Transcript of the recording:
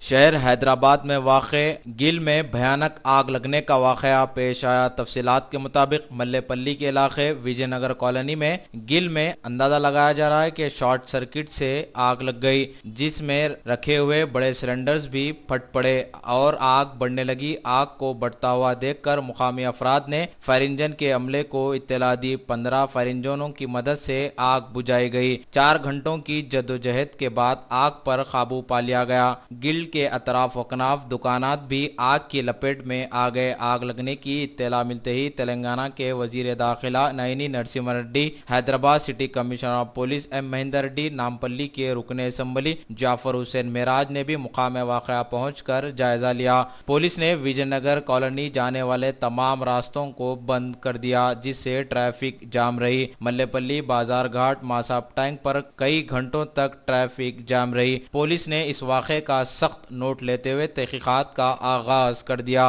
शहर हैदराबाद में वाक़े गिल में भयानक आग लगने का वाक़या पेश आया। तफसीलात के मुताबिक मल्लेपल्ली के इलाके विजयनगर कॉलोनी में गिल में अंदाजा लगाया जा रहा है कि शॉर्ट सर्किट से आग लग गई, जिसमें रखे हुए बड़े सिलेंडर्स भी फट पड़े और आग बढ़ने लगी। आग को बढ़ता हुआ देखकर मुकामी अफराद ने फायर इंजन के अमले को इत्तला दी। 15 फायर इंजनों की मदद से आग बुझाई गई। 4 घंटों की जद्दोजहद के बाद आग पर काबू पा लिया गया। गिल के अतराफ वकनाफ दुकानात भी आग की लपेट में आ गए। आग लगने की इत्तला मिलते ही तेलंगाना के वजीर दाखिला Nayani Narasimha Reddy, Hyderabad city commissioner of police M Mahender Reddy, Nampally के रुकने असम्बली जाफर हुसैन मेराज ने भी मुकाम वाक़या पहुंचकर जायजा लिया। पुलिस ने विजयनगर कॉलोनी जाने वाले तमाम रास्तों को बंद कर दिया, जिससे ट्रैफिक जाम रही। मल्लेपल्ली बाजार घाट मासाब टैंक पर कई घंटों तक ट्रैफिक जाम रही। पुलिस ने इस वाक़े का सख्त नोट लेते हुए तहकीकात का आगाज कर दिया।